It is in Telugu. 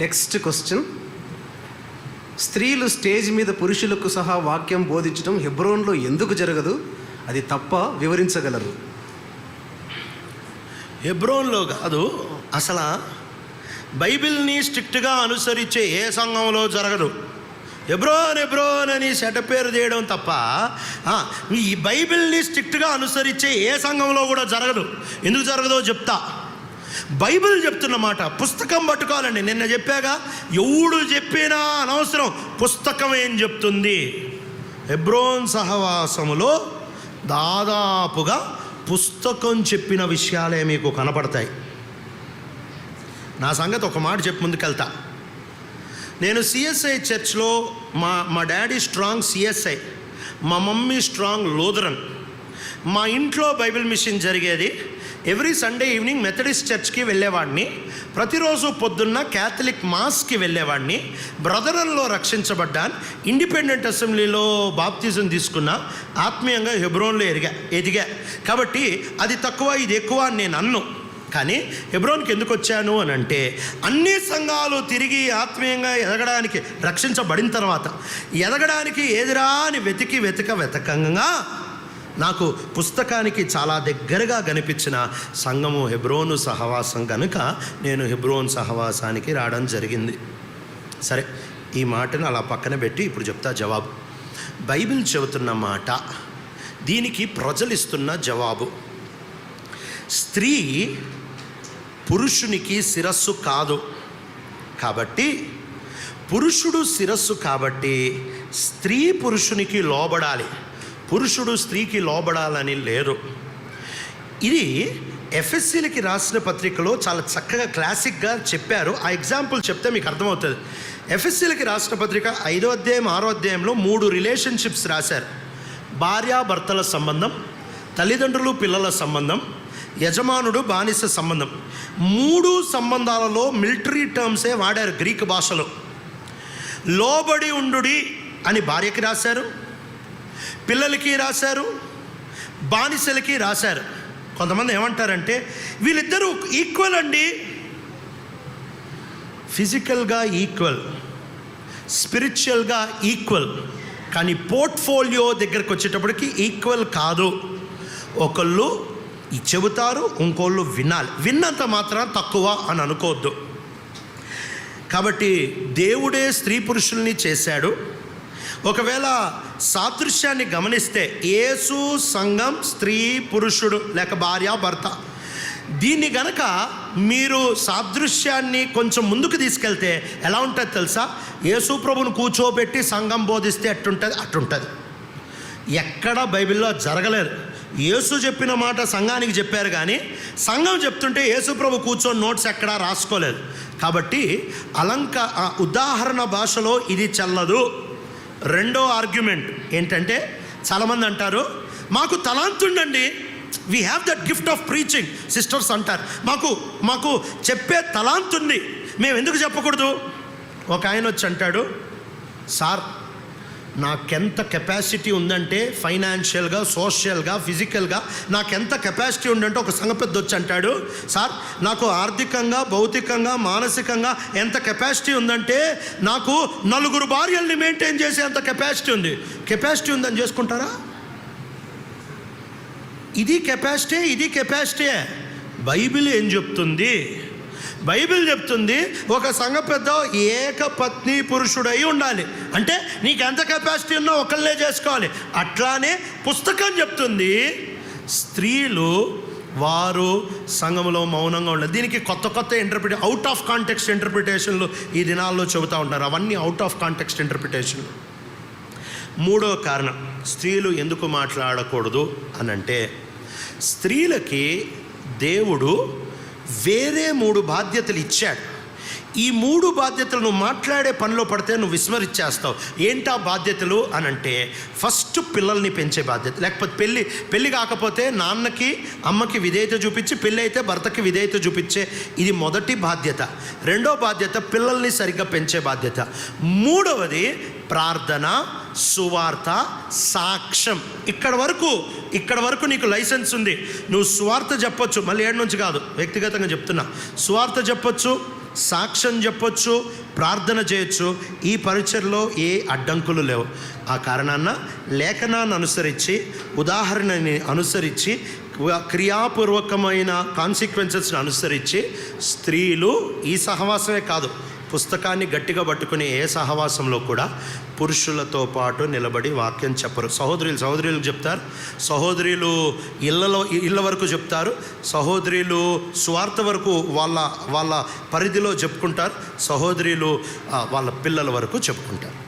నెక్స్ట్ క్వశ్చన్, స్త్రీలు స్టేజ్ మీద పురుషులకు సహా వాక్యం బోధించడం హెబ్రోన్లో ఎందుకు జరగదు? అది తప్ప వివరించగలరు? హెబ్రోన్లో కాదు, అసలు బైబిల్ని స్ట్రిక్ట్గా అనుసరించే ఏ సంఘంలో జరగదు. హెబ్రోన్ అని సెటప్ పేరు చేయడం తప్ప ఈ బైబిల్ని స్ట్రిక్ట్గా అనుసరించే ఏ సంఘంలో కూడా జరగదు. ఎందుకు జరగదో చెప్తా. బైబిల్ చెప్తున్న మాట, పుస్తకం పట్టుకోవాలండి. నిన్న చెప్పాగా, ఎవడు చెప్పినా అనవసరం, పుస్తకం ఏం చెప్తుంది. హెబ్రోన్ సహవాసములో దాదాపుగా పుస్తకం చెప్పిన విషయాలే మీకు కనపడతాయి. నా సంగతి ఒక మాట చెప్పి ముందుకెళ్తా. నేను సిఎస్ఐ చర్చ్లో మా డాడీ స్ట్రాంగ్ సిఎస్ఐ, మా మమ్మీ స్ట్రాంగ్ లూథరన్. మా ఇంట్లో బైబిల్ మిషన్ జరిగేది. ఎవ్రీ సండే ఈవినింగ్ మెథడిస్ట్ చర్చ్కి వెళ్ళేవాడిని. ప్రతిరోజు పొద్దున్న క్యాథలిక్ మాస్కి వెళ్ళేవాడిని. బ్రదరన్లో రక్షించబడ్డాను. ఇండిపెండెంట్ అసెంబ్లీలో బాప్తిజం తీసుకున్నా. ఆత్మీయంగా హెబ్రోన్లో ఎదిగా. కాబట్టి అది తక్కువ ఇది ఎక్కువ అని నేను అన్ను. కానీ హెబ్రోన్కి ఎందుకు వచ్చాను అని అంటే, అన్ని సంఘాలు తిరిగి ఆత్మీయంగా ఎదగడానికి, రక్షించబడిన తర్వాత ఎదగడానికి ఏదిరా అని వెతకంగా నాకు పుస్తకానికి చాలా దగ్గరగా కనిపించిన సంఘము హెబ్రోను సహవాసం కనుక నేను హెబ్రోన్ సహవాసానికి రావడం జరిగింది. సరే, ఈ మాటను అలా పక్కన పెట్టి ఇప్పుడు చెప్తా జవాబు. బైబిల్ చెబుతున్న మాట, దీనికి ప్రజలు ఇస్తున్న జవాబు. స్త్రీ పురుషునికి శిరస్సు కాదు కాబట్టి, పురుషుడు శిరస్సు కాబట్టి స్త్రీ పురుషునికి లోబడాలి, పురుషుడు స్త్రీకి లోబడాలని లేదు. ఇది ఎఫ్ఎస్సీలకి రాసిన పత్రికలో చాలా చక్కగా క్లాసిక్గా చెప్పారు. ఆ ఎగ్జాంపుల్ చెప్తే మీకు అర్థమవుతుంది. ఎఫ్ఎస్సీలకి రాసిన పత్రిక 5వ అధ్యాయం 6వ అధ్యాయంలో 3 రిలేషన్షిప్స్ రాశారు. భార్యాభర్తల సంబంధం, తల్లిదండ్రులు పిల్లల సంబంధం, యజమానుడు బానిస సంబంధం. 3 సంబంధాలలో మిలిటరీ టర్మ్సే వాడారు గ్రీక్ భాషలో. లోబడి ఉండుడి అని భార్యకి రాశారు, పిల్లలకి రాశారు, బానిసలకి రాశారు. కొంతమంది ఏమంటారంటే, వీళ్ళిద్దరూ ఈక్వల్ అండి. ఫిజికల్గా ఈక్వల్, స్పిరిచువల్గా ఈక్వల్, కానీ పోర్ట్ఫోలియో దగ్గరకు వచ్చేటప్పటికి ఈక్వల్ కాదు. ఒకళ్ళు చెబుతారు, ఇంకోళ్ళు వినాలి. విన్నంత మాత్రం తక్కువ అని అనుకోవద్దు. కాబట్టి దేవుడే స్త్రీ పురుషుల్ని చేశాడు. ఒకవేళ సాదృశ్యాన్ని గమనిస్తే, యేసు, సంఘం, స్త్రీ పురుషుడు లేక భార్య భర్త, దీన్ని గనక మీరు సాదృశ్యాన్ని కొంచెం ముందుకు తీసుకెళ్తే ఎలా ఉంటుంది తెలుసా? యేసు ప్రభుని కూర్చోబెట్టి సంఘం బోధిస్తే అట్టుంటుంది. ఎక్కడ బైబిల్లో జరగలేదు. యేసు చెప్పిన మాట సంఘానికి చెప్పారు, కానీ సంఘం చెప్తుంటే యేసు ప్రభు కూర్చొని నోట్స్ ఎక్కడా రాసుకోలేదు. కాబట్టి ఉదాహరణ భాషలో ఇది చెల్లదు. రెండో ఆర్గ్యుమెంట్ ఏంటంటే, చాలామంది అంటారు, మాకు తలాంతుండండి, we have that gift of preaching. Sisters అంటారు, మాకు చెప్పే తలాంతుంది, మేము ఎందుకు చెప్పకూడదు? ఒక ఆయన వచ్చి అంటాడు, సార్ నాకెంత కెపాసిటీ ఉందంటే, ఫైనాన్షియల్గా, సోషల్గా, ఫిజికల్గా నాకెంత కెపాసిటీ ఉందంటే, ఒక సంఘ పెద్ద వచ్చి అంటాడు, సార్ నాకు ఆర్థికంగా, భౌతికంగా, మానసికంగా ఎంత కెపాసిటీ ఉందంటే, నాకు 4 భార్యల్ని మెయింటైన్ చేసే అంత కెపాసిటీ ఉంది. కెపాసిటీ ఉందని చేసుకుంటారా? ఇది కెపాసిటీ. బైబిల్ ఏం చెప్తుంది? బైబిల్ చెప్తుంది, ఒక సంఘ పెద్ద ఏకపత్ని పురుషుడై ఉండాలి. అంటే నీకు ఎంత కెపాసిటీ ఉన్నా ఒకళ్ళే చేసుకోవాలి. అట్లానే పుస్తకం చెప్తుంది, స్త్రీలు వారు సంఘంలో మౌనంగా ఉండాలి. దీనికి కొత్త అవుట్ ఆఫ్ కాంటెక్స్ట్ ఇంటర్ప్రిటేషన్లు ఈ దినాల్లో చెబుతూ ఉంటారు. అవన్నీ అవుట్ ఆఫ్ కాంటెక్స్ట్ ఇంటర్ప్రిటేషన్లు. 3వ కారణం, స్త్రీలు ఎందుకు మాట్లాడకూడదు అనంటే, స్త్రీలకి దేవుడు వేరే 3 బాధ్యతలు ఇచ్చాడు. ఈ 3 బాధ్యతలు నువ్వు మాట్లాడే పనిలో పడితే నువ్వు విస్మరించేస్తావు. ఏంటా బాధ్యతలు అనంటే, ఫస్ట్ పిల్లల్ని పెంచే బాధ్యత. లేకపోతే పెళ్ళి కాకపోతే నాన్నకి అమ్మకి విధేయత చూపించి, పెళ్ళి అయితే భర్తకి విధేయత చూపించే, ఇది మొదటి బాధ్యత. రెండో బాధ్యత పిల్లల్ని సరిగ్గా పెంచే బాధ్యత. 3వది ప్రార్థన, సువార్త, సాక్ష్యం. ఇక్కడ వరకు నీకు లైసెన్స్ ఉంది. నువ్వు సువార్త చెప్పొచ్చు, మళ్ళీ 7 నుంచి కాదు, వ్యక్తిగతంగా చెప్తున్నా. సువార్త చెప్పొచ్చు, సాక్ష్యం చెప్పొచ్చు, ప్రార్థన చేయొచ్చు. ఈ పరిచర్లో ఏ అడ్డంకులు లేవు. ఆ కారణాన లేఖనాన్ని అనుసరించి, ఉదాహరణని అనుసరించి, క్రియాపూర్వకమైన కాన్సిక్వెన్సెస్ని అనుసరించి స్త్రీలు ఈ సహవాసమే కాదు, పుస్తకాన్ని గట్టిగా పట్టుకుని ఏ సహవాసంలో కూడా పురుషులతో పాటు నిలబడి వాక్యం చెప్పరు. సహోదరులకు చెప్తారు, సహోదరులు ఇళ్ళ వరకు చెప్తారు, సహోదరులు స్వార్థ వరకు వాళ్ళ పరిధిలో చెప్పుకుంటారు, సహోదరులు వాళ్ళ పిల్లల వరకు చెప్పుకుంటారు.